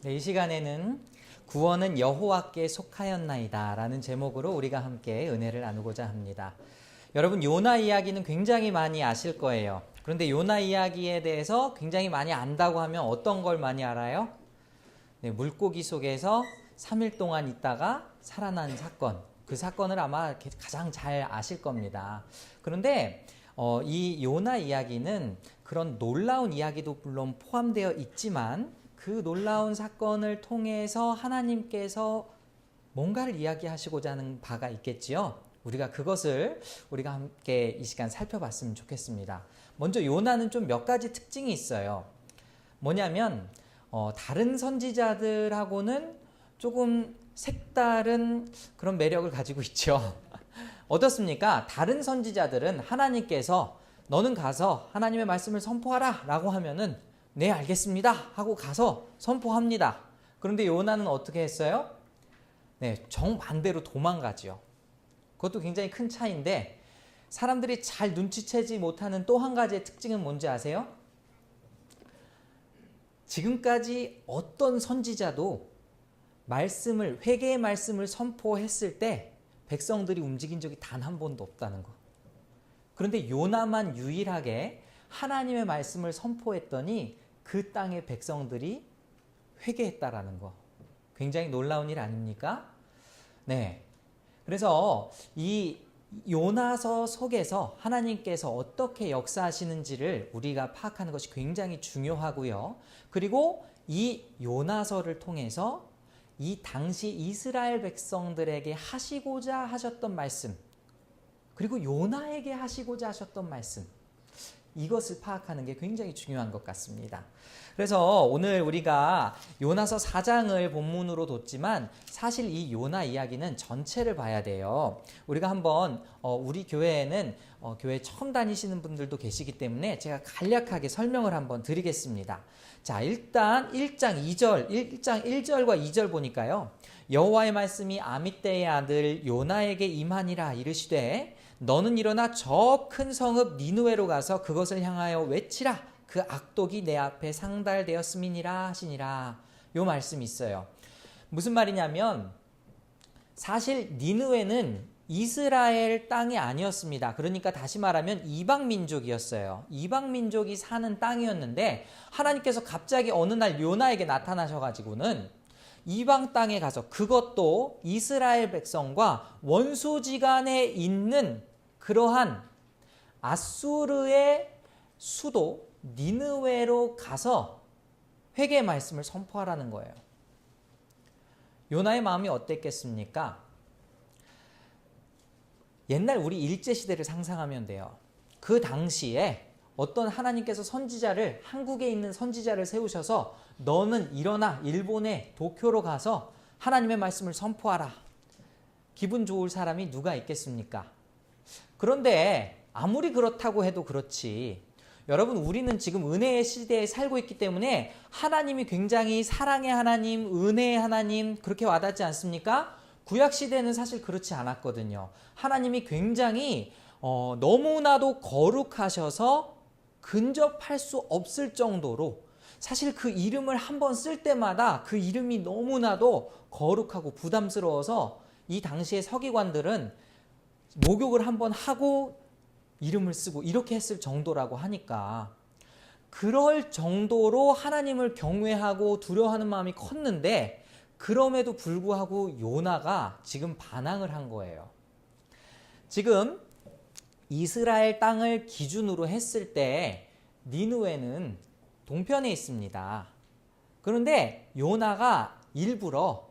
네, 이 시간에는 구원은 여호와께 속하였나이다 라는 제목으로 우리가 함께 은혜를 나누고자 합니다. 여러분, 요나 이야기는 굉장히 많이 아실 거예요. 그런데 요나 이야기에 대해서 굉장히 많이 안다고 하면 어떤 걸 많이 알아요? 네, 물고기 속에서 3일 동안 있다가 살아난 사건, 그 사건을 아마 가장 잘 아실 겁니다. 그런데 이 요나 이야기는 그런 놀라운 이야기도 물론 포함되어 있지만 그 놀라운 사건을 통해서 하나님께서 뭔가를 이야기하시고자 하는 바가 있겠지요. 우리가 함께 이 시간 살펴봤으면 좋겠습니다. 먼저 요나는 좀 몇 가지 특징이 있어요. 뭐냐면 다른 선지자들하고는 조금 색다른 그런 매력을 가지고 있죠. 어떻습니까? 다른 선지자들은 하나님께서 너는 가서 하나님의 말씀을 선포하라 라고 하면은 네, 알겠습니다 하고 가서 선포합니다. 그런데 요나는 어떻게 했어요? 네, 정반대로 도망가죠. 그것도 굉장히 큰 차이인데, 사람들이 잘 눈치채지 못하는 또 한 가지의 특징은 뭔지 아세요? 지금까지 어떤 선지자도 회개의 말씀을 선포했을 때 백성들이 움직인 적이 단 한 번도 없다는 거. 그런데 요나만 유일하게 하나님의 말씀을 선포했더니 그 땅의 백성들이 회개했다라는 거. 굉장히 놀라운 일 아닙니까? 네. 그래서 이 요나서 속에서 하나님께서 어떻게 역사하시는지를 우리가 파악하는 것이 굉장히 중요하고요. 그리고 이 요나서를 통해서 이 당시 이스라엘 백성들에게 하시고자 하셨던 말씀, 그리고 요나에게 하시고자 하셨던 말씀, 이것을 파악하는 게 굉장히 중요한 것 같습니다. 그래서 오늘 우리가 요나서 4장을 본문으로 뒀지만 사실 이 요나 이야기는 전체를 봐야 돼요. 우리가 한번 우리 교회에는 교회 처음 다니시는 분들도 계시기 때문에 제가 간략하게 설명을 한번 드리겠습니다. 자, 일단 1장 1절과 2절 보니까요. 여호와의 말씀이 아미떼의 아들 요나에게 임하니라 이르시되 너는 일어나 저 큰 성읍 니느웨로 가서 그것을 향하여 외치라. 그 악독이 내 앞에 상달되었음이니라 하시니라. 요 말씀이 있어요. 무슨 말이냐면 사실 니느웨는 이스라엘 땅이 아니었습니다. 그러니까 다시 말하면 이방 민족이었어요. 이방 민족이 사는 땅이었는데 하나님께서 갑자기 어느 날 요나에게 나타나셔가지고는 이방 땅에 가서, 그것도 이스라엘 백성과 원수지간에 있는 그러한 아수르의 수도 니느웨로 가서 회개의 말씀을 선포하라는 거예요. 요나의 마음이 어땠겠습니까? 옛날 우리 일제시대를 상상하면 돼요. 그 당시에 어떤 하나님께서 한국에 있는 선지자를 세우셔서 너는 일어나 일본의 도쿄로 가서 하나님의 말씀을 선포하라. 기분 좋을 사람이 누가 있겠습니까? 그런데 아무리 그렇다고 해도 그렇지, 여러분, 우리는 지금 은혜의 시대에 살고 있기 때문에 하나님이 굉장히 사랑의 하나님, 은혜의 하나님, 그렇게 와닿지 않습니까? 구약시대는 사실 그렇지 않았거든요. 하나님이 굉장히 너무나도 거룩하셔서 근접할 수 없을 정도로, 사실 그 이름을 한번 쓸 때마다 그 이름이 너무나도 거룩하고 부담스러워서 이 당시의 서기관들은 목욕을 한번 하고 이름을 쓰고 이렇게 했을 정도라고 하니까, 그럴 정도로 하나님을 경외하고 두려워하는 마음이 컸는데, 그럼에도 불구하고 요나가 지금 반항을 한 거예요. 지금 이스라엘 땅을 기준으로 했을 때 니느웨는 동편에 있습니다. 그런데 요나가 일부러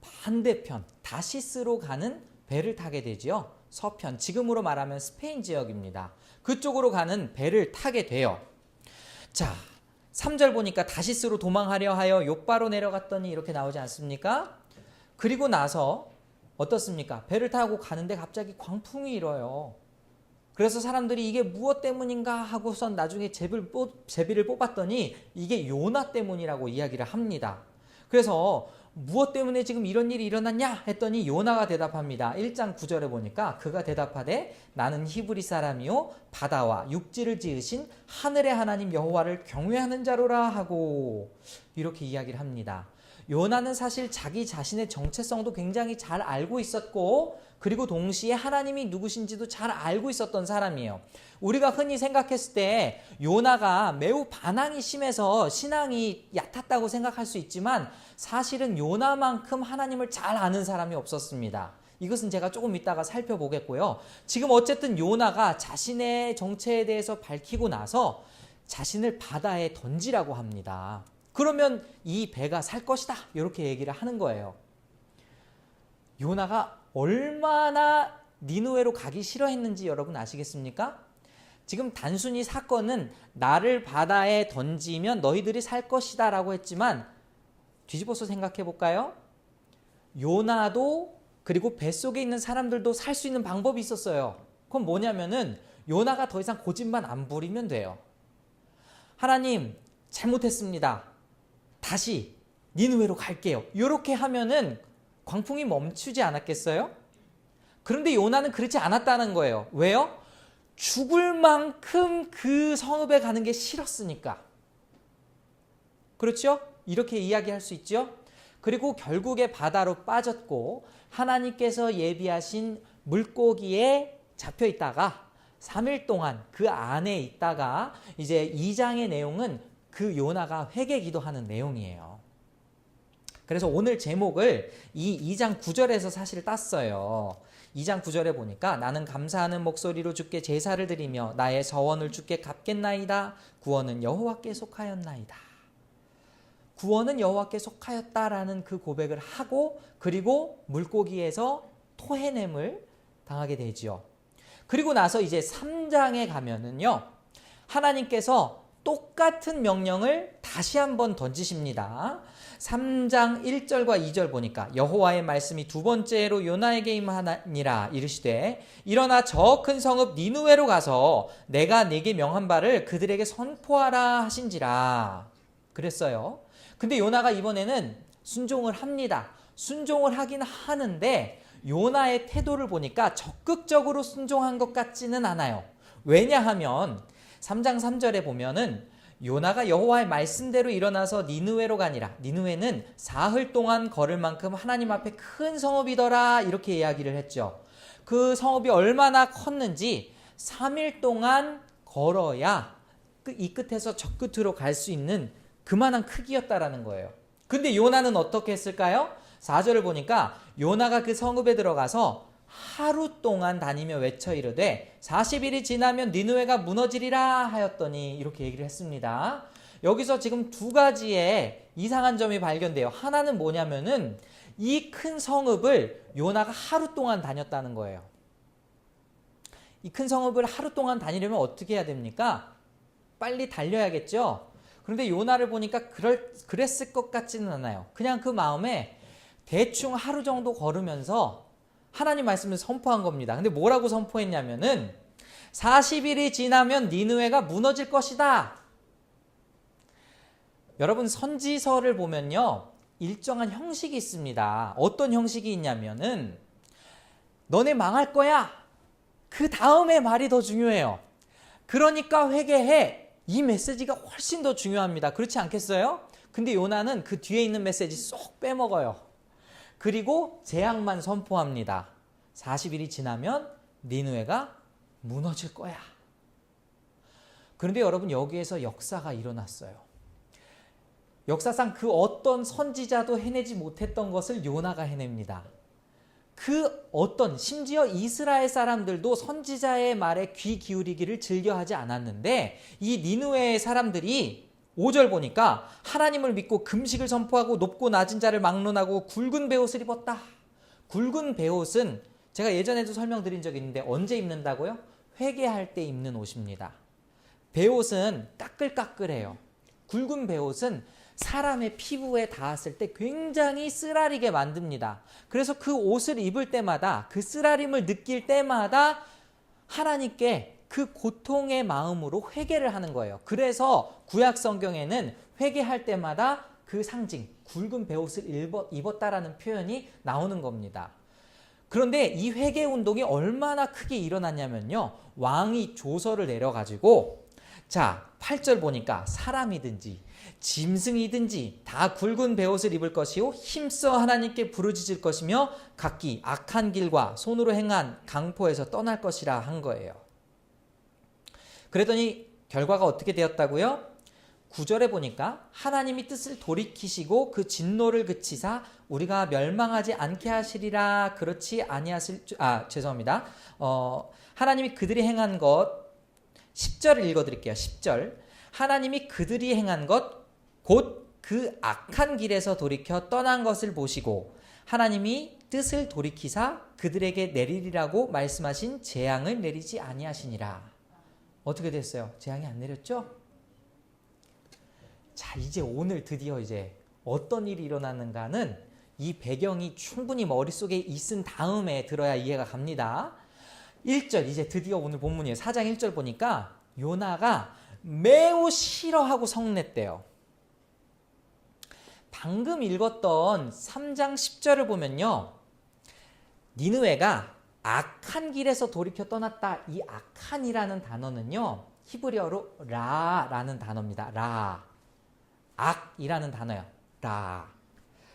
반대편 다시스로 가는 배를 타게 되죠. 서편, 지금으로 말하면 스페인 지역입니다. 그쪽으로 가는 배를 타게 돼요. 자, 3절 보니까 다시스로 도망하려 하여 욥바로 내려갔더니 이렇게 나오지 않습니까? 그리고 나서 어떻습니까? 배를 타고 가는데 갑자기 광풍이 일어요. 그래서 사람들이 이게 무엇 때문인가 하고선 나중에 제비를 뽑았더니 이게 요나 때문이라고 이야기를 합니다. 그래서 무엇 때문에 지금 이런 일이 일어났냐 했더니 요나가 대답합니다. 1장 9절에 보니까 그가 대답하되 나는 히브리 사람이요 바다와 육지를 지으신 하늘의 하나님 여호와를 경외하는 자로라 하고 이렇게 이야기를 합니다. 요나는 사실 자기 자신의 정체성도 굉장히 잘 알고 있었고 그리고 동시에 하나님이 누구신지도 잘 알고 있었던 사람이에요. 우리가 흔히 생각했을 때 요나가 매우 반항이 심해서 신앙이 얕았다고 생각할 수 있지만 사실은 요나만큼 하나님을 잘 아는 사람이 없었습니다. 이것은 제가 조금 이따가 살펴보겠고요. 지금 어쨌든 요나가 자신의 정체에 대해서 밝히고 나서 자신을 바다에 던지라고 합니다. 그러면 이 배가 살 것이다 이렇게 얘기를 하는 거예요. 요나가 얼마나 니느웨로 가기 싫어했는지 여러분 아시겠습니까? 지금 단순히 사건은 나를 바다에 던지면 너희들이 살 것이다 라고 했지만 뒤집어서 생각해 볼까요? 요나도 그리고 뱃속에 있는 사람들도 살 수 있는 방법이 있었어요. 그건 뭐냐면은 요나가 더 이상 고집만 안 부리면 돼요. 하나님 잘못했습니다. 다시 니느웨로 갈게요. 이렇게 하면은 광풍이 멈추지 않았겠어요? 그런데 요나는 그렇지 않았다는 거예요. 왜요? 죽을 만큼 그 성읍에 가는 게 싫었으니까. 그렇죠? 이렇게 이야기할 수 있죠? 그리고 결국에 바다로 빠졌고 하나님께서 예비하신 물고기에 잡혀 있다가 3일 동안 그 안에 있다가 이제 2장의 내용은 그 요나가 회개 기도하는 내용이에요. 그래서 오늘 제목을 이 2장 9절에서 사실 땄어요. 2장 9절에 보니까 나는 감사하는 목소리로 주께 제사를 드리며 나의 서원을 주께 갚겠나이다. 구원은 여호와께 속하였나이다. 구원은 여호와께 속하였다라는 그 고백을 하고 그리고 물고기에서 토해냄을 당하게 되죠. 그리고 나서 이제 3장에 가면은요. 하나님께서 똑같은 명령을 다시 한번 던지십니다. 3장 1절과 2절 보니까 여호와의 말씀이 두 번째로 요나에게 임하니라 이르시되 일어나 저 큰 성읍 니느웨로 가서 내가 네게 명한 바를 그들에게 선포하라 하신지라 그랬어요. 근데 요나가 이번에는 순종을 합니다. 순종을 하긴 하는데 요나의 태도를 보니까 적극적으로 순종한 것 같지는 않아요. 왜냐하면 3장 3절에 보면은 요나가 여호와의 말씀대로 일어나서 니느웨로 가니라. 니느웨는 사흘 동안 걸을 만큼 하나님 앞에 큰 성읍이더라 이렇게 이야기를 했죠. 그 성읍이 얼마나 컸는지 3일 동안 걸어야 이 끝에서 저 끝으로 갈 수 있는 그만한 크기였다라는 거예요. 근데 요나는 어떻게 했을까요? 4절을 보니까 요나가 그 성읍에 들어가서 하루 동안 다니며 외쳐 이르되 40일이 지나면 니느웨가 무너지리라 하였더니 이렇게 얘기를 했습니다. 여기서 지금 두 가지의 이상한 점이 발견돼요. 하나는 뭐냐면은 이 큰 성읍을 요나가 하루 동안 다녔다는 거예요. 이 큰 성읍을 하루 동안 다니려면 어떻게 해야 됩니까? 빨리 달려야겠죠? 그런데 요나를 보니까 그랬을 것 같지는 않아요. 그냥 그 마음에 대충 하루 정도 걸으면서 하나님 말씀을 선포한 겁니다. 근데 뭐라고 선포했냐면은 40일이 지나면 니느웨가 무너질 것이다. 여러분 선지서를 보면요. 일정한 형식이 있습니다. 어떤 형식이 있냐면은 너네 망할 거야. 그 다음에 말이 더 중요해요. 그러니까 회개해. 이 메시지가 훨씬 더 중요합니다. 그렇지 않겠어요? 근데 요나는 그 뒤에 있는 메시지 쏙 빼먹어요. 그리고 재앙만 선포합니다. 40일이 지나면 니느웨가 무너질 거야. 그런데 여러분 여기에서 역사가 일어났어요. 역사상 그 어떤 선지자도 해내지 못했던 것을 요나가 해냅니다. 그 어떤 심지어 이스라엘 사람들도 선지자의 말에 귀 기울이기를 즐겨하지 않았는데 이 니느웨의 사람들이 5절 보니까 하나님을 믿고 금식을 선포하고 높고 낮은 자를 막론하고 굵은 베옷을 입었다. 굵은 베옷은 제가 예전에도 설명드린 적이 있는데 언제 입는다고요? 회개할 때 입는 옷입니다. 베옷은 까끌까끌해요. 굵은 베옷은 사람의 피부에 닿았을 때 굉장히 쓰라리게 만듭니다. 그래서 그 옷을 입을 때마다 그 쓰라림을 느낄 때마다 하나님께 그 고통의 마음으로 회개를 하는 거예요. 그래서 구약 성경에는 회개할 때마다 그 상징, 굵은 베옷을 입었다라는 표현이 나오는 겁니다. 그런데 이 회개 운동이 얼마나 크게 일어났냐면요. 왕이 조서를 내려가지고 자, 8절 보니까 사람이든지 짐승이든지 다 굵은 베옷을 입을 것이요 힘써 하나님께 부르짖을 것이며 각기 악한 길과 손으로 행한 강포에서 떠날 것이라 한 거예요. 그랬더니 결과가 어떻게 되었다고요? 9절에 보니까 하나님이 뜻을 돌이키시고 그 진노를 그치사 우리가 멸망하지 않게 하시리라. 그렇지 아니하실 죄송합니다. 하나님이 그들이 행한 것 10절을 읽어드릴게요. 10절 하나님이 그들이 행한 것 곧 그 악한 길에서 돌이켜 떠난 것을 보시고 하나님이 뜻을 돌이키사 그들에게 내리리라고 말씀하신 재앙을 내리지 아니하시니라. 어떻게 됐어요? 재앙이 안 내렸죠? 자, 이제 오늘 드디어 이제 어떤 일이 일어나는가는 이 배경이 충분히 머릿속에 있은 다음에 들어야 이해가 갑니다. 1절 이제 드디어 오늘 본문이에요. 4장 1절 보니까 요나가 매우 싫어하고 성냈대요. 방금 읽었던 3장 10절을 보면요. 니느웨가 악한 길에서 돌이켜 떠났다. 이 악한이라는 단어는요. 히브리어로 라라는 단어입니다. 라. 악이라는 단어예요. 라.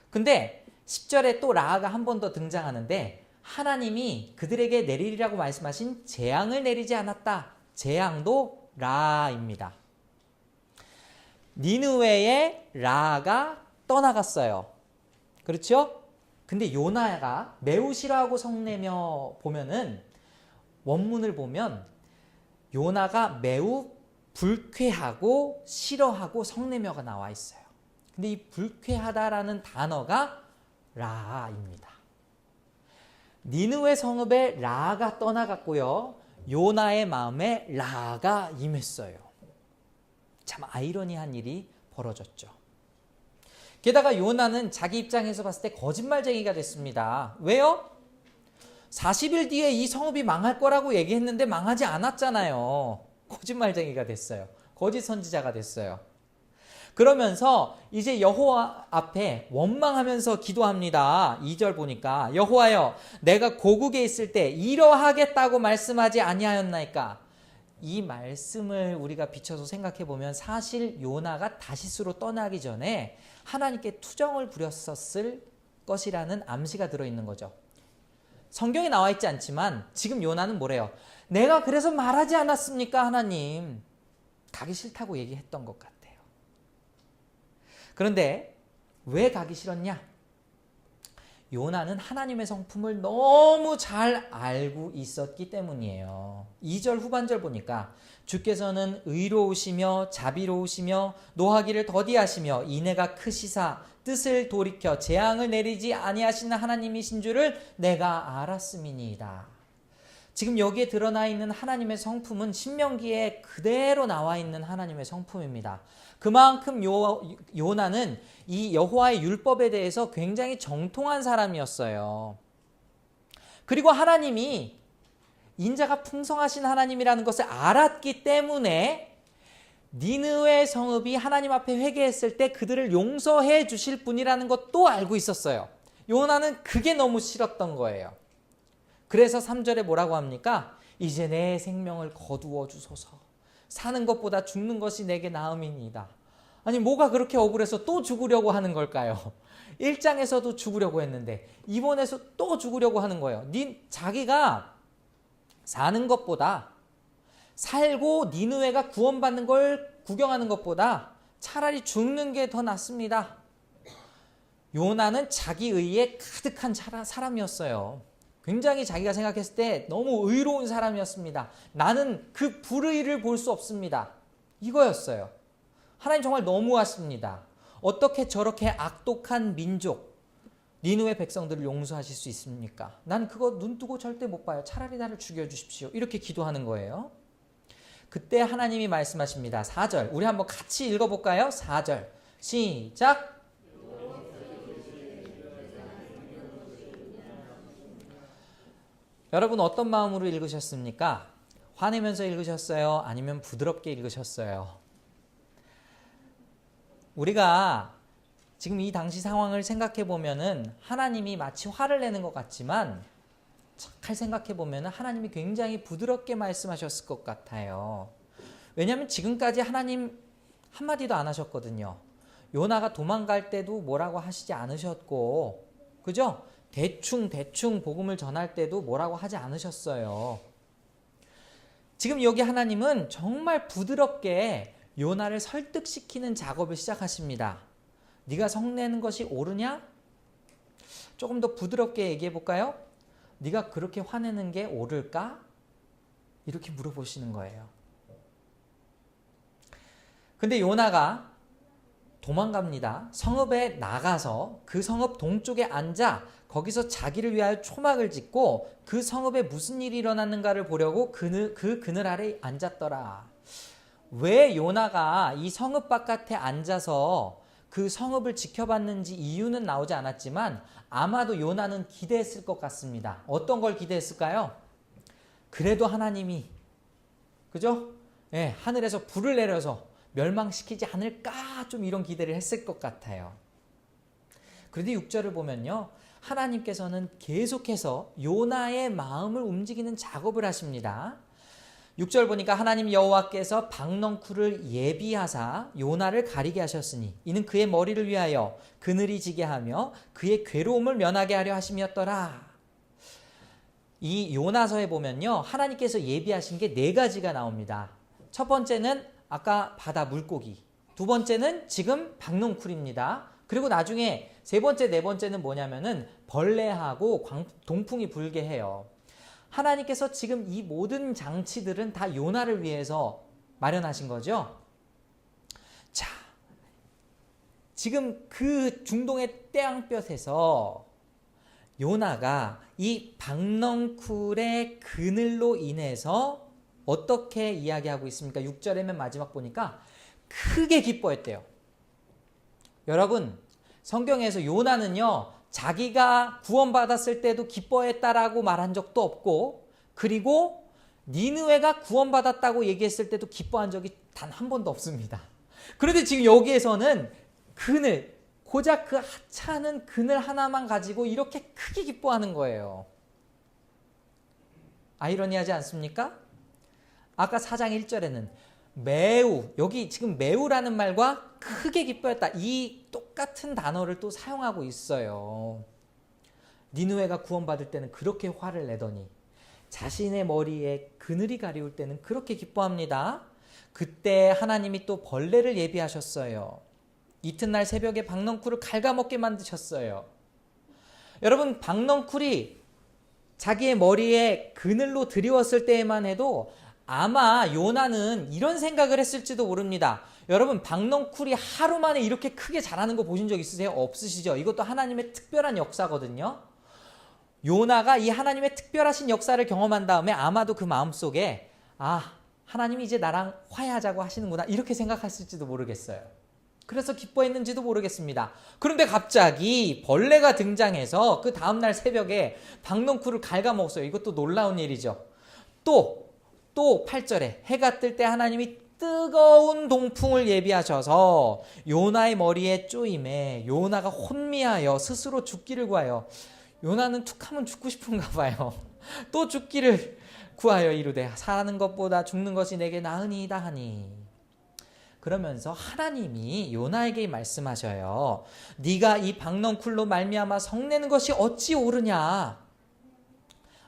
근데 10절에 또 라가 한 번 더 등장하는데 하나님이 그들에게 내리리라고 말씀하신 재앙을 내리지 않았다. 재앙도 라입니다. 니느웨의 라가 떠나갔어요. 그렇죠? 근데 요나가 매우 싫어하고 성내며 보면은 원문을 보면 요나가 매우 불쾌하고 싫어하고 성내며가 나와 있어요. 근데 이 불쾌하다라는 단어가 라입니다. 니느웨 성읍에 라가 떠나갔고요. 요나의 마음에 라가 임했어요. 참 아이러니한 일이 벌어졌죠. 게다가 요나는 자기 입장에서 봤을 때 거짓말쟁이가 됐습니다. 왜요? 40일 뒤에 이 성읍이 망할 거라고 얘기했는데 망하지 않았잖아요. 거짓말쟁이가 됐어요. 거짓 선지자가 됐어요. 그러면서 이제 여호와 앞에 원망하면서 기도합니다. 2절 보니까 여호와여 내가 고국에 있을 때 이러하겠다고 말씀하지 아니하였나이까. 이 말씀을 우리가 비춰서 생각해 보면 사실 요나가 다시스로 떠나기 전에 하나님께 투정을 부렸었을 것이라는 암시가 들어있는 거죠. 성경에 나와 있지 않지만 지금 요나는 뭐래요? 내가 그래서 말하지 않았습니까 하나님? 가기 싫다고 얘기했던 것 같아요. 그런데 왜 가기 싫었냐? 요나는 하나님의 성품을 너무 잘 알고 있었기 때문이에요. 2절 후반절 보니까 주께서는 의로우시며 자비로우시며 노하기를 더디하시며 인애가 크시사 뜻을 돌이켜 재앙을 내리지 아니하시는 하나님이신 줄을 내가 알았음이니이다. 지금 여기에 드러나 있는 하나님의 성품은 신명기에 그대로 나와 있는 하나님의 성품입니다. 그만큼 요나는 이 여호와의 율법에 대해서 굉장히 정통한 사람이었어요. 그리고 하나님이 인자가 풍성하신 하나님이라는 것을 알았기 때문에 니느웨 성읍이 하나님 앞에 회개했을 때 그들을 용서해 주실 분이라는 것도 알고 있었어요. 요나는 그게 너무 싫었던 거예요. 그래서 3절에 뭐라고 합니까? 이제 내 생명을 거두어 주소서. 사는 것보다 죽는 것이 내게 나음이니이다. 아니 뭐가 그렇게 억울해서 또 죽으려고 하는 걸까요? 1장에서도 죽으려고 했는데 이번에서 또 죽으려고 하는 거예요. 자기가 사는 것보다 살고 니느웨가 구원받는 걸 구경하는 것보다 차라리 죽는 게 더 낫습니다. 요나는 자기 의에 가득한 사람이었어요. 굉장히 자기가 생각했을 때 너무 의로운 사람이었습니다. 나는 그 불의를 볼 수 없습니다. 이거였어요. 하나님 정말 너무하십니다. 어떻게 저렇게 악독한 민족 니느웨 백성들을 용서하실 수 있습니까? 난 그거 눈 뜨고 절대 못 봐요. 차라리 나를 죽여주십시오. 이렇게 기도하는 거예요. 그때 하나님이 말씀하십니다. 4절 우리 한번 같이 읽어볼까요? 4절 시작. 여러분 어떤 마음으로 읽으셨습니까? 화내면서 읽으셨어요? 아니면 부드럽게 읽으셨어요? 우리가 지금 이 당시 상황을 생각해 보면은 하나님이 마치 화를 내는 것 같지만 잘 생각해 보면은 하나님이 굉장히 부드럽게 말씀하셨을 것 같아요. 왜냐하면 지금까지 하나님 한마디도 안 하셨거든요. 요나가 도망갈 때도 뭐라고 하시지 않으셨고, 그죠? 대충 복음을 전할 때도 뭐라고 하지 않으셨어요. 지금 여기 하나님은 정말 부드럽게 요나를 설득시키는 작업을 시작하십니다. 네가 성내는 것이 옳으냐? 조금 더 부드럽게 얘기해 볼까요? 네가 그렇게 화내는 게 옳을까? 이렇게 물어보시는 거예요. 근데 요나가 도망갑니다. 성읍에 나가서 그 성읍 동쪽에 앉아 거기서 자기를 위하여 초막을 짓고 그 성읍에 무슨 일이 일어났는가를 보려고 그 그늘 아래 앉았더라. 왜 요나가 이 성읍 바깥에 앉아서 그 성읍을 지켜봤는지 이유는 나오지 않았지만 아마도 요나는 기대했을 것 같습니다. 어떤 걸 기대했을까요? 그래도 하나님이, 그죠? 예, 하늘에서 불을 내려서 멸망시키지 않을까, 좀 이런 기대를 했을 것 같아요. 그런데 6절을 보면요, 하나님께서는 계속해서 요나의 마음을 움직이는 작업을 하십니다. 6절 보니까 하나님 여호와께서 박넝쿨을 예비하사 요나를 가리게 하셨으니 이는 그의 머리를 위하여 그늘이 지게 하며 그의 괴로움을 면하게 하려 하심이었더라. 이 요나서에 보면요, 하나님께서 예비하신 게 4가지가 나옵니다. 첫 번째는 아까 바다 물고기, 두 번째는 지금 박넝쿨입니다. 그리고 나중에 세 번째, 네 번째는 뭐냐면은 벌레하고 동풍이 불게 해요. 하나님께서 지금 이 모든 장치들은 다 요나를 위해서 마련하신 거죠. 자, 지금 그 중동의 태양볕에서 요나가 이 박넝쿨의 그늘로 인해서 어떻게 이야기하고 있습니까? 6절에 맨 마지막 보니까 크게 기뻐했대요. 여러분, 성경에서 요나는요, 자기가 구원받았을 때도 기뻐했다라고 말한 적도 없고, 그리고 니느웨가 구원받았다고 얘기했을 때도 기뻐한 적이 단 한 번도 없습니다. 그런데 지금 여기에서는 그늘, 고작 그 하찮은 그늘 하나만 가지고 이렇게 크게 기뻐하는 거예요. 아이러니하지 않습니까? 아까 4장 1절에는 매우, 여기 지금 매우라는 말과 크게 기뻐했다, 이 똑같은 단어를 또 사용하고 있어요. 니느웨가 구원받을 때는 그렇게 화를 내더니 자신의 머리에 그늘이 가리울 때는 그렇게 기뻐합니다. 그때 하나님이 또 벌레를 예비하셨어요. 이튿날 새벽에 박넝쿨을 갉아먹게 만드셨어요. 여러분, 박넝쿨이 자기의 머리에 그늘로 드리웠을 때에만 해도 아마 요나는 이런 생각을 했을지도 모릅니다. 여러분, 박넝쿨이 하루 만에 이렇게 크게 자라는 거 보신 적 있으세요? 없으시죠? 이것도 하나님의 특별한 역사거든요. 요나가 이 하나님의 특별하신 역사를 경험한 다음에 아마도 그 마음속에 하나님이 이제 나랑 화해하자고 하시는구나, 이렇게 생각했을지도 모르겠어요. 그래서 기뻐했는지도 모르겠습니다. 그런데 갑자기 벌레가 등장해서 그 다음날 새벽에 박넝쿨을 갉아먹었어요. 이것도 놀라운 일이죠. 또 8절에 해가 뜰 때 하나님이 뜨거운 동풍을 예비하셔서 요나의 머리에 쪼임에 요나가 혼미하여 스스로 죽기를 구하여, 요나는 툭하면 죽고 싶은가 봐요. 또 죽기를 구하여 이르되 사는 것보다 죽는 것이 내게 나으니이다 하니. 그러면서 하나님이 요나에게 말씀하셔요. 네가 이 박넝쿨로 말미암아 성내는 것이 어찌 옳으냐.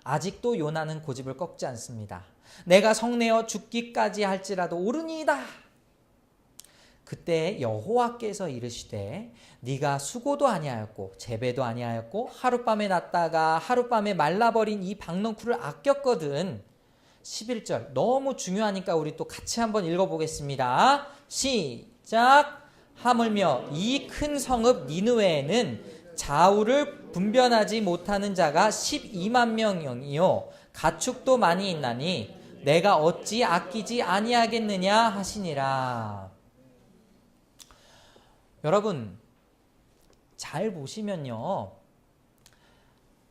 아직도 요나는 고집을 꺾지 않습니다. 내가 성내어 죽기까지 할지라도 옳으니이다. 그때 여호와께서 이르시되 네가 수고도 아니하였고 재배도 아니하였고 하룻밤에 났다가 하룻밤에 말라버린 이 박넝쿨을 아꼈거든. 11절 너무 중요하니까 우리 또 같이 한번 읽어보겠습니다. 시작. 하물며 이 큰 성읍 니느웨에는 좌우를 분변하지 못하는 자가 12만 명이요 가축도 많이 있나니 내가 어찌 아끼지 아니하겠느냐 하시니라. 여러분, 잘 보시면요,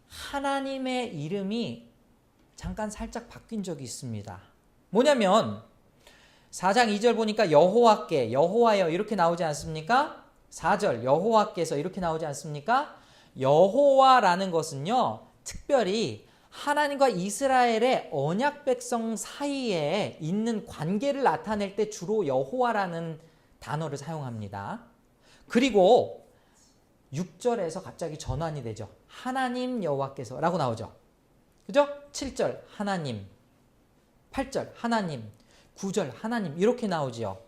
하나님의 이름이 잠깐 살짝 바뀐 적이 있습니다. 뭐냐면 4장 2절 보니까 여호와께, 여호와여 이렇게 나오지 않습니까? 4절 여호와께서 이렇게 나오지 않습니까? 여호와라는 것은요, 특별히 하나님과 이스라엘의 언약 백성 사이에 있는 관계를 나타낼 때 주로 여호와라는 단어를 사용합니다. 그리고 6절에서 갑자기 전환이 되죠. 하나님 여호와께서 라고 나오죠. 그죠? 7절 하나님, 8절 하나님, 9절 하나님 이렇게 나오지요.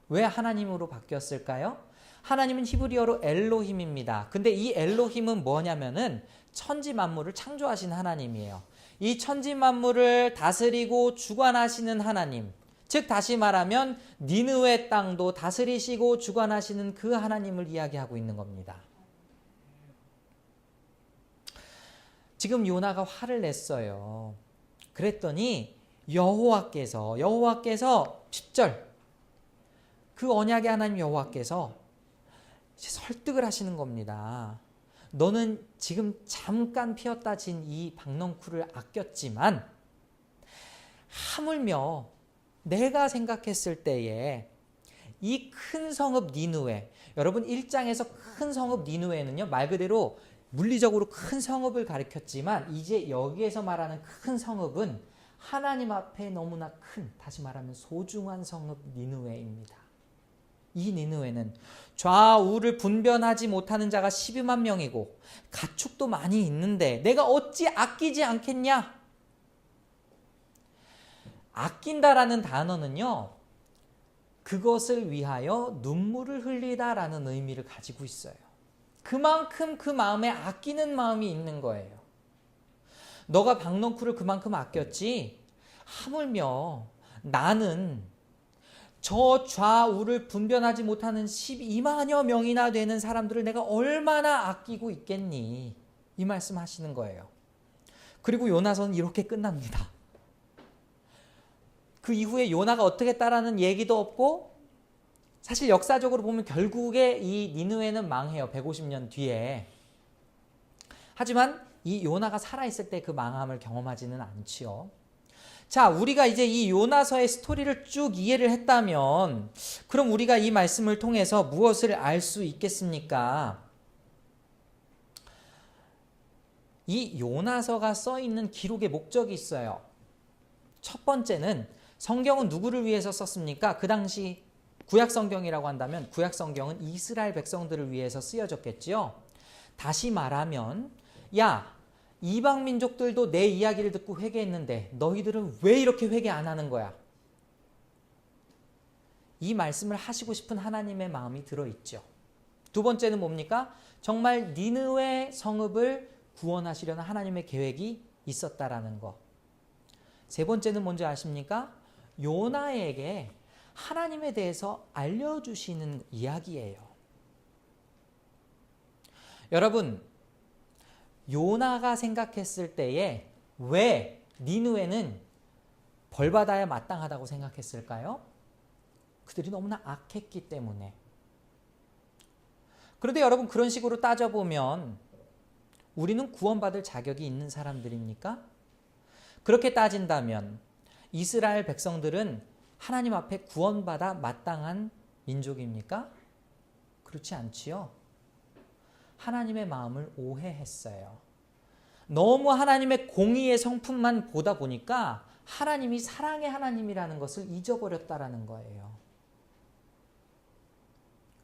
왜 하나님으로 바뀌었을까요? 하나님은 히브리어로 엘로힘입니다. 근데 이 엘로힘은 뭐냐면은 천지 만물을 창조하신 하나님이에요. 이 천지 만물을 다스리고 주관하시는 하나님, 즉 다시 말하면 니느웨 땅도 다스리시고 주관하시는 그 하나님을 이야기하고 있는 겁니다. 지금 요나가 화를 냈어요. 그랬더니 여호와께서 10절 그 언약의 하나님 여호와께서 설득을 하시는 겁니다. 너는 지금 잠깐 피었다 진 이 박넝쿨을 아꼈지만 하물며 내가 생각했을 때에 이 큰 성읍 니느웨, 여러분 1장에서 큰 성읍 니느웨는요 말 그대로 물리적으로 큰 성읍을 가리켰지만 이제 여기에서 말하는 큰 성읍은 하나님 앞에 너무나 큰, 다시 말하면 소중한 성읍 니느웨입니다. 이 니느웨는 좌우를 분별하지 못하는 자가 12만 명이고 가축도 많이 있는데 내가 어찌 아끼지 않겠냐? 아낀다라는 단어는요, 그것을 위하여 눈물을 흘리다라는 의미를 가지고 있어요. 그만큼 그 마음에 아끼는 마음이 있는 거예요. 너가 박넝쿨을 그만큼 아꼈지 하물며 나는 저 좌우를 분별하지 못하는 12만여 명이나 되는 사람들을 내가 얼마나 아끼고 있겠니? 이 말씀 하시는 거예요. 그리고 요나서는 이렇게 끝납니다. 그 이후에 요나가 어떻게 했다라는 얘기도 없고, 사실 역사적으로 보면 결국에 이 니느웨는 망해요. 150년 뒤에. 하지만 이 요나가 살아있을 때 그 망함을 경험하지는 않지요. 자, 우리가 이제 이 요나서의 스토리를 쭉 이해를 했다면 그럼 우리가 이 말씀을 통해서 무엇을 알 수 있겠습니까? 이 요나서가 써 있는 기록의 목적이 있어요. 첫 번째는 성경은 누구를 위해서 썼습니까? 그 당시 구약 성경이라고 한다면 구약 성경은 이스라엘 백성들을 위해서 쓰여졌겠지요. 다시 말하면 야, 이방 민족들도 내 이야기를 듣고 회개했는데 너희들은 왜 이렇게 회개 안 하는 거야? 이 말씀을 하시고 싶은 하나님의 마음이 들어있죠. 두 번째는 뭡니까? 정말 니느웨 성읍을 구원하시려는 하나님의 계획이 있었다라는 거. 세 번째는 뭔지 아십니까? 요나에게 하나님에 대해서 알려주시는 이야기예요. 여러분, 요나가 생각했을 때에 왜 니느웨는 벌받아야 마땅하다고 생각했을까요? 그들이 너무나 악했기 때문에. 그런데 여러분, 그런 식으로 따져보면 우리는 구원받을 자격이 있는 사람들입니까? 그렇게 따진다면 이스라엘 백성들은 하나님 앞에 구원받아 마땅한 민족입니까? 그렇지 않지요. 하나님의 마음을 오해했어요. 너무 하나님의 공의의 성품만 보다 보니까 하나님이 사랑의 하나님이라는 것을 잊어버렸다라는 거예요.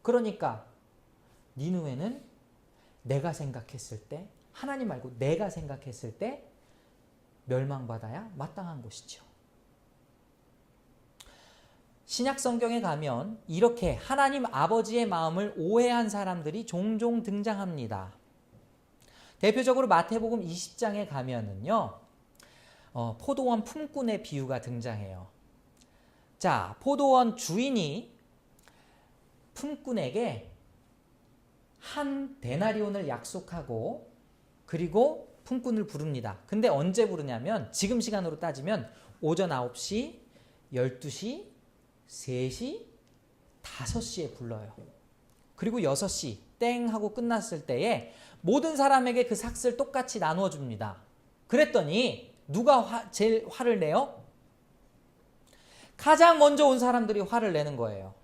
그러니까 니느웨는 내가 생각했을 때, 하나님 말고 내가 생각했을 때 멸망받아야 마땅한 곳이죠. 신약 성경에 가면 이렇게 하나님 아버지의 마음을 오해한 사람들이 종종 등장합니다. 대표적으로 마태복음 20장에 가면은요, 포도원 품꾼의 비유가 등장해요. 자, 포도원 주인이 품꾼에게 한 데나리온을 약속하고 그리고 품꾼을 부릅니다. 근데 언제 부르냐면 지금 시간으로 따지면 오전 9시, 12시, 3시, 5시에 불러요. 그리고 6시 땡 하고 끝났을 때에 모든 사람에게 그 삭스를 똑같이 나누어 줍니다. 그랬더니 누가 제일 화를 내요? 가장 먼저 온 사람들이 화를 내는 거예요.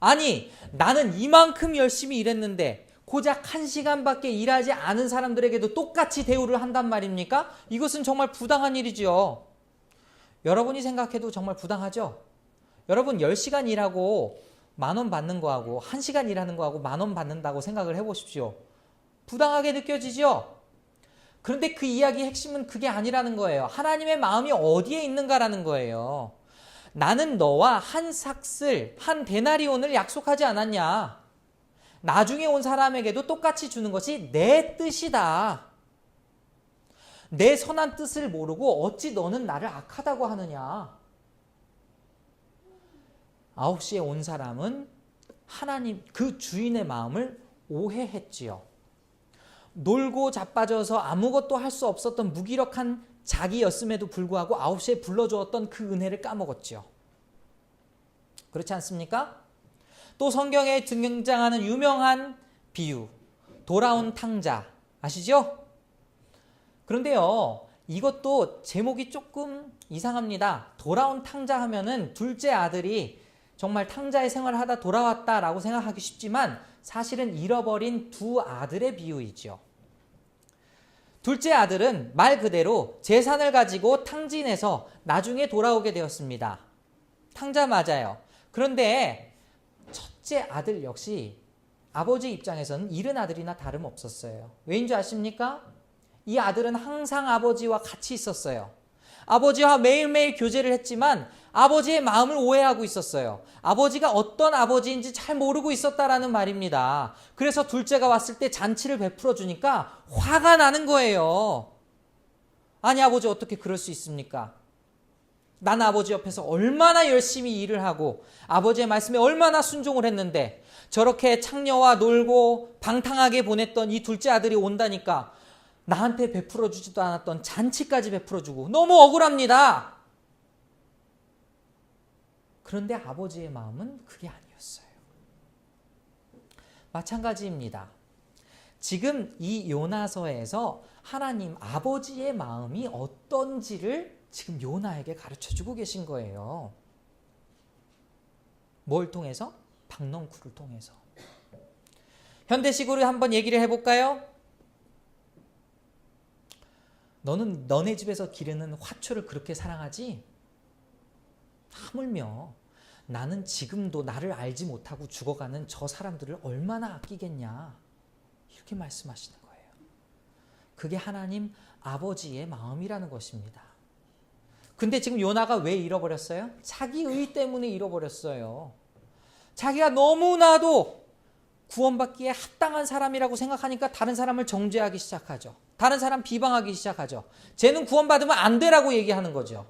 아니, 나는 이만큼 열심히 일했는데 고작 1시간밖에 일하지 않은 사람들에게도 똑같이 대우를 한단 말입니까? 이것은 정말 부당한 일이죠. 여러분이 생각해도 정말 부당하죠? 여러분 10시간 일하고 10,000원 받는 거하고 1시간 일하는 거하고 10,000원 받는다고 생각을 해보십시오. 부당하게 느껴지죠? 그런데 그 이야기의 핵심은 그게 아니라는 거예요. 하나님의 마음이 어디에 있는가라는 거예요. 나는 너와 한 삭슬, 한 데나리온을 약속하지 않았냐? 나중에 온 사람에게도 똑같이 주는 것이 내 뜻이다. 내 선한 뜻을 모르고 어찌 너는 나를 악하다고 하느냐? 9시에 온 사람은 하나님, 그 주인의 마음을 오해했지요. 놀고 자빠져서 아무것도 할 수 없었던 무기력한 자기였음에도 불구하고 9시에 불러주었던 그 은혜를 까먹었지요. 그렇지 않습니까? 또 성경에 등장하는 유명한 비유, 돌아온 탕자 아시죠? 그런데요, 이것도 제목이 조금 이상합니다. 돌아온 탕자 하면은 둘째 아들이 정말 탕자의 생활을 하다 돌아왔다라고 생각하기 쉽지만 사실은 잃어버린 두 아들의 비유이죠. 둘째 아들은 말 그대로 재산을 가지고 탕진해서 나중에 돌아오게 되었습니다. 탕자 맞아요. 그런데 첫째 아들 역시 아버지 입장에서는 잃은 아들이나 다름없었어요. 왜인 줄 아십니까? 이 아들은 항상 아버지와 같이 있었어요. 아버지와 매일매일 교제를 했지만 아버지의 마음을 오해하고 있었어요. 아버지가 어떤 아버지인지 잘 모르고 있었다라는 말입니다. 그래서 둘째가 왔을 때 잔치를 베풀어 주니까 화가 나는 거예요. 아니, 아버지 어떻게 그럴 수 있습니까? 난 아버지 옆에서 얼마나 열심히 일을 하고 아버지의 말씀에 얼마나 순종을 했는데 저렇게 창녀와 놀고 방탕하게 보냈던 이 둘째 아들이 온다니까 나한테 베풀어 주지도 않았던 잔치까지 베풀어 주고 너무 억울합니다. 그런데 아버지의 마음은 그게 아니었어요. 마찬가지입니다. 지금 이 요나서에서 하나님 아버지의 마음이 어떤지를 지금 요나에게 가르쳐주고 계신 거예요. 뭘 통해서? 박넝쿨을 통해서. 현대식으로 한번 얘기를 해볼까요? 너는 너네 집에서 기르는 화초를 그렇게 사랑하지? 하물며 나는 지금도 나를 알지 못하고 죽어가는 저 사람들을 얼마나 아끼겠냐, 이렇게 말씀하시는 거예요. 그게 하나님 아버지의 마음이라는 것입니다. 근데 지금 요나가 왜 잃어버렸어요? 자기 의 때문에 잃어버렸어요. 자기가 너무나도 구원받기에 합당한 사람이라고 생각하니까 다른 사람을 정죄하기 시작하죠. 다른 사람 비방하기 시작하죠. 쟤는 구원받으면 안 되라고 얘기하는 거죠.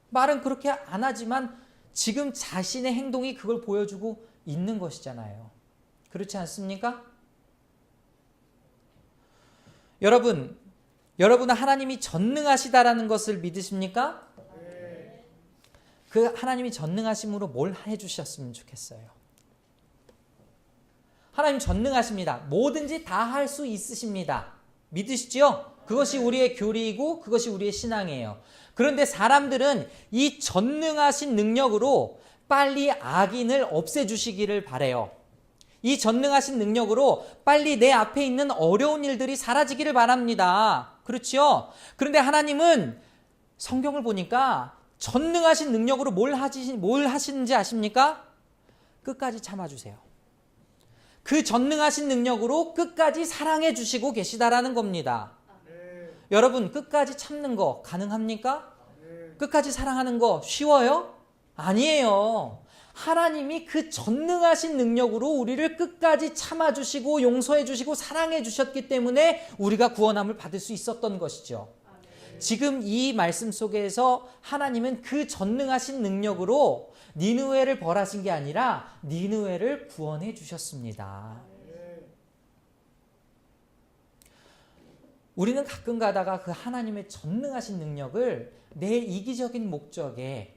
말은 그렇게 안 하지만 지금 자신의 행동이 그걸 보여주고 있는 것이잖아요. 그렇지 않습니까? 여러분은 하나님이 전능하시다라는 것을 믿으십니까? 그 하나님이 전능하심으로 뭘 해주셨으면 좋겠어요. 하나님 전능하십니다. 뭐든지 다 할 수 있으십니다. 믿으시죠? 그것이 우리의 교리이고 그것이 우리의 신앙이에요. 그런데 사람들은 이 전능하신 능력으로 빨리 악인을 없애주시기를 바라요. 이 전능하신 능력으로 빨리 내 앞에 있는 어려운 일들이 사라지기를 바랍니다. 그렇죠? 그런데 하나님은 성경을 보니까 전능하신 능력으로 뭘 하시는지 아십니까? 끝까지 참아주세요. 그 전능하신 능력으로 끝까지 사랑해 주시고 계시다라는 겁니다. 여러분, 끝까지 참는 거 가능합니까? 끝까지 사랑하는 거 쉬워요? 아니에요. 하나님이 그 전능하신 능력으로 우리를 끝까지 참아주시고 용서해주시고 사랑해주셨기 때문에 우리가 구원함을 받을 수 있었던 것이죠. 지금 이 말씀 속에서 하나님은 그 전능하신 능력으로 니느웨를 벌하신 게 아니라 니느웨를 구원해 주셨습니다. 우리는 가끔 가다가 그 하나님의 전능하신 능력을 내 이기적인 목적에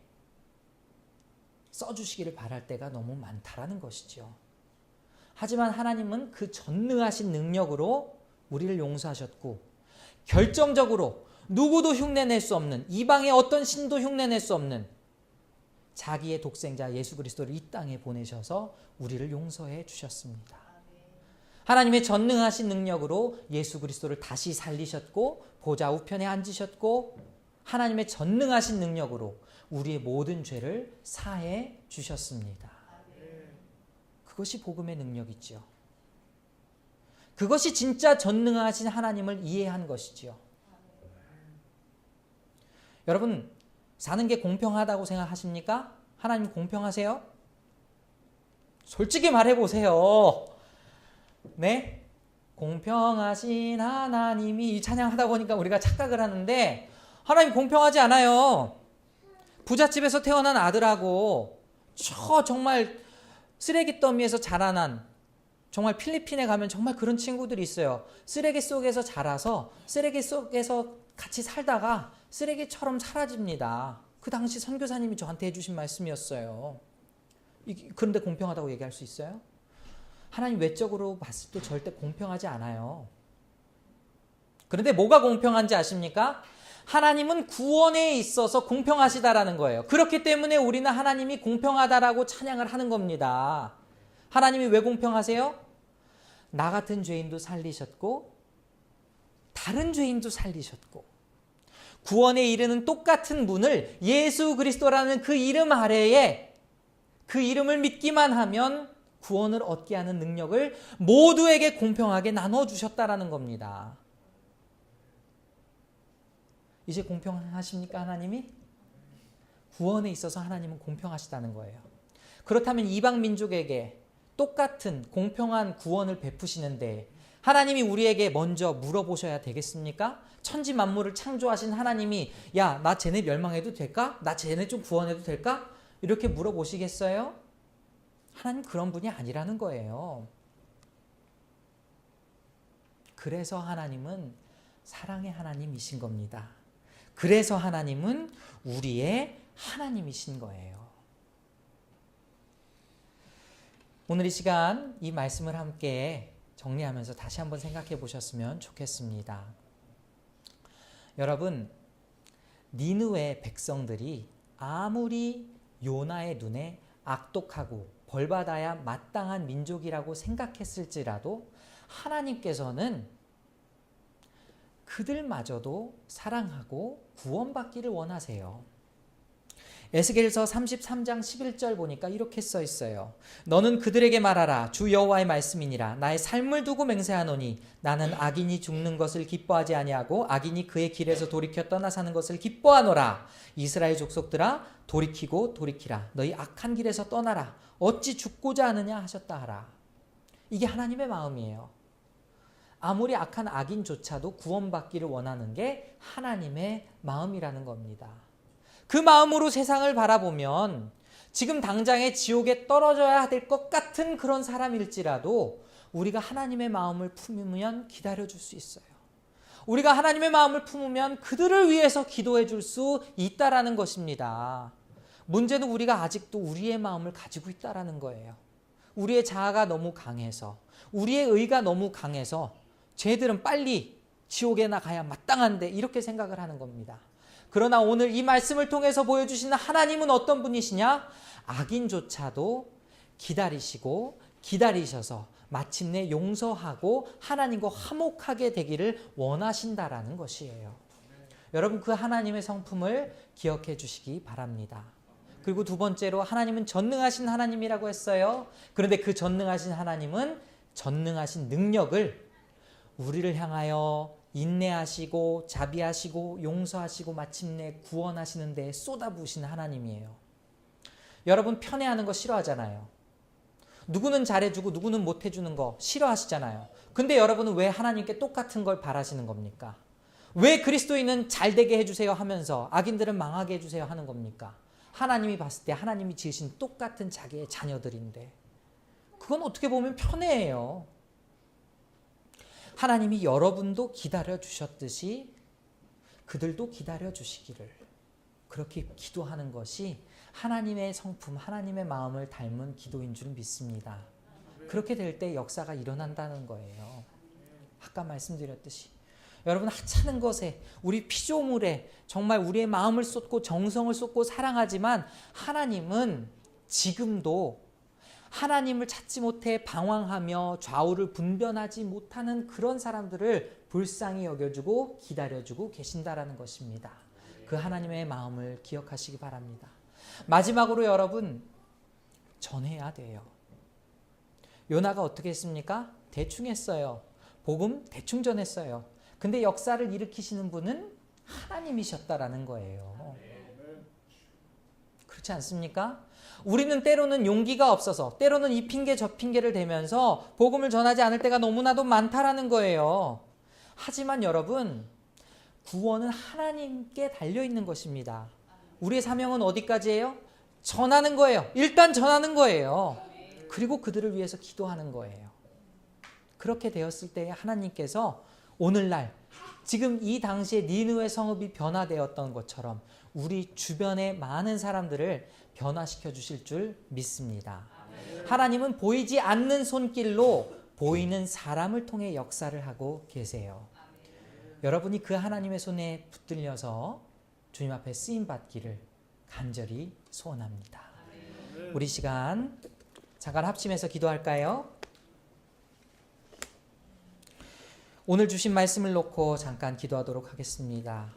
써주시기를 바랄 때가 너무 많다라는 것이죠. 하지만 하나님은 그 전능하신 능력으로 우리를 용서하셨고 결정적으로 누구도 흉내낼 수 없는, 이방의 어떤 신도 흉내낼 수 없는 자기의 독생자 예수 그리스도를 이 땅에 보내셔서 우리를 용서해 주셨습니다. 하나님의 전능하신 능력으로 예수 그리스도를 다시 살리셨고 보좌 우편에 앉으셨고 하나님의 전능하신 능력으로 우리의 모든 죄를 사해 주셨습니다. 그것이 복음의 능력이지요. 그것이 진짜 전능하신 하나님을 이해한 것이지요. 여러분, 사는 게 공평하다고 생각하십니까? 하나님 공평하세요? 솔직히 말해보세요. 네? 공평하신 하나님이 이 찬양하다 보니까 우리가 착각을 하는데 하나님 공평하지 않아요. 부잣집에서 태어난 아들하고 정말 쓰레기 더미에서 자라난 정말 필리핀에 가면 정말 그런 친구들이 있어요. 쓰레기 속에서 자라서 쓰레기 속에서 같이 살다가 쓰레기처럼 사라집니다. 그 당시 선교사님이 저한테 해주신 말씀이었어요. 그런데 공평하다고 얘기할 수 있어요? 하나님 외적으로 봤을 때 절대 공평하지 않아요. 그런데 뭐가 공평한지 아십니까? 하나님은 구원에 있어서 공평하시다라는 거예요. 그렇기 때문에 우리는 하나님이 공평하다라고 찬양을 하는 겁니다. 하나님이 왜 공평하세요? 나 같은 죄인도 살리셨고 다른 죄인도 살리셨고 구원에 이르는 똑같은 문을 예수 그리스도라는 그 이름 아래에 그 이름을 믿기만 하면 구원을 얻게 하는 능력을 모두에게 공평하게 나눠주셨다라는 겁니다. 이제 공평하십니까 하나님이? 구원에 있어서 하나님은 공평하시다는 거예요. 그렇다면 이방 민족에게 똑같은 공평한 구원을 베푸시는데 하나님이 우리에게 먼저 물어보셔야 되겠습니까? 천지 만물을 창조하신 하나님이 야, 나 쟤네 멸망해도 될까? 나 쟤네 좀 구원해도 될까? 이렇게 물어보시겠어요? 하나님 그런 분이 아니라는 거예요. 그래서 하나님은 사랑의 하나님이신 겁니다. 그래서 하나님은 우리의 하나님이신 거예요. 오늘 이 시간 이 말씀을 함께 정리하면서 다시 한번 생각해 보셨으면 좋겠습니다. 여러분, 니느웨 백성들이 아무리 요나의 눈에 악독하고 벌받아야 마땅한 민족이라고 생각했을지라도 하나님께서는 그들마저도 사랑하고 구원받기를 원하세요. 에스겔서 33장 11절 보니까 이렇게 써 있어요. 너는 그들에게 말하라. 주 여호와의 말씀이니라. 나의 삶을 두고 맹세하노니 나는 악인이 죽는 것을 기뻐하지 아니하고 악인이 그의 길에서 돌이켜 떠나 사는 것을 기뻐하노라. 이스라엘 족속들아 돌이키고 돌이키라. 너희 악한 길에서 떠나라. 어찌 죽고자 하느냐 하셨다 하라. 이게 하나님의 마음이에요. 아무리 악한 악인조차도 구원받기를 원하는 게 하나님의 마음이라는 겁니다. 그 마음으로 세상을 바라보면 지금 당장에 지옥에 떨어져야 될 것 같은 그런 사람일지라도 우리가 하나님의 마음을 품으면 기다려줄 수 있어요. 우리가 하나님의 마음을 품으면 그들을 위해서 기도해 줄 수 있다라는 것입니다. 문제는 우리가 아직도 우리의 마음을 가지고 있다라는 거예요. 우리의 자아가 너무 강해서 우리의 의가 너무 강해서 쟤들은 빨리 지옥에나 가야 마땅한데 이렇게 생각을 하는 겁니다. 그러나 오늘 이 말씀을 통해서 보여주시는 하나님은 어떤 분이시냐? 악인조차도 기다리시고 기다리셔서 마침내 용서하고 하나님과 화목하게 되기를 원하신다라는 것이에요. 여러분 그 하나님의 성품을 기억해 주시기 바랍니다. 그리고 두 번째로 하나님은 전능하신 하나님이라고 했어요. 그런데 그 전능하신 하나님은 전능하신 능력을 우리를 향하여 인내하시고 자비하시고 용서하시고 마침내 구원하시는 데 쏟아부으시는 하나님이에요. 여러분 편애하는 거 싫어하잖아요. 누구는 잘해주고 누구는 못해주는 거 싫어하시잖아요. 근데 여러분은 왜 하나님께 똑같은 걸 바라시는 겁니까? 왜 그리스도인은 잘되게 해주세요 하면서 악인들은 망하게 해주세요 하는 겁니까? 하나님이 봤을 때 하나님이 지으신 똑같은 자기의 자녀들인데 그건 어떻게 보면 편애예요. 하나님이 여러분도 기다려 주셨듯이 그들도 기다려 주시기를 그렇게 기도하는 것이 하나님의 성품, 하나님의 마음을 닮은 기도인 줄 믿습니다. 그렇게 될 때 역사가 일어난다는 거예요. 아까 말씀드렸듯이 여러분, 하찮은 것에, 우리 피조물에 정말 우리의 마음을 쏟고 정성을 쏟고 사랑하지만 하나님은 지금도 하나님을 찾지 못해 방황하며 좌우를 분별하지 못하는 그런 사람들을 불쌍히 여겨주고 기다려주고 계신다라는 것입니다. 그 하나님의 마음을 기억하시기 바랍니다. 마지막으로 여러분, 전해야 돼요. 요나가 어떻게 했습니까? 대충 했어요. 복음 대충 전했어요. 근데 역사를 일으키시는 분은 하나님이셨다라는 거예요. 그렇지 않습니까? 우리는 때로는 용기가 없어서, 때로는 이 핑계 저 핑계를 대면서 복음을 전하지 않을 때가 너무나도 많다라는 거예요. 하지만 여러분, 구원은 하나님께 달려있는 것입니다. 우리의 사명은 어디까지예요? 전하는 거예요. 일단 전하는 거예요. 그리고 그들을 위해서 기도하는 거예요. 그렇게 되었을 때 하나님께서 오늘날 지금 이 당시에 니느웨 성읍이 변화되었던 것처럼 우리 주변의 많은 사람들을 변화시켜 주실 줄 믿습니다. 하나님은 보이지 않는 손길로 보이는 사람을 통해 역사를 하고 계세요. 여러분이 그 하나님의 손에 붙들려서 주님 앞에 쓰임 받기를 간절히 소원합니다. 우리 시간 잠깐 합심해서 기도할까요? 오늘 주신 말씀을 놓고 잠깐 기도하도록 하겠습니다.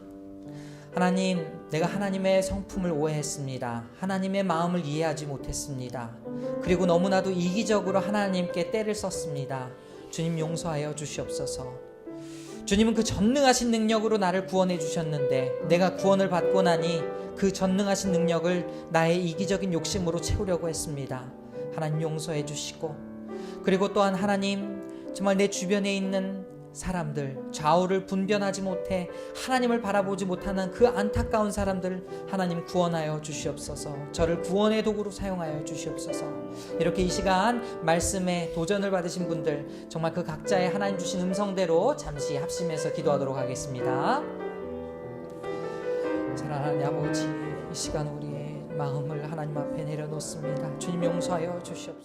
하나님, 내가 하나님의 성품을 오해했습니다. 하나님의 마음을 이해하지 못했습니다. 그리고 너무나도 이기적으로 하나님께 때를 썼습니다. 주님, 용서하여 주시옵소서. 주님은 그 전능하신 능력으로 나를 구원해 주셨는데 내가 구원을 받고 나니 그 전능하신 능력을 나의 이기적인 욕심으로 채우려고 했습니다. 하나님, 용서해 주시고, 그리고 또한 하나님, 정말 내 주변에 있는 사람들, 좌우를 분별하지 못해 하나님을 바라보지 못하는 그 안타까운 사람들, 하나님 구원하여 주시옵소서. 저를 구원의 도구로 사용하여 주시옵소서. 이렇게 이 시간 말씀에 도전을 받으신 분들, 정말 그 각자의 하나님 주신 음성대로 잠시 합심해서 기도하도록 하겠습니다. 사랑하는 아버지, 이 시간 우리의 마음을 하나님 앞에 내려놓습니다. 주님, 용서하여 주시옵소서.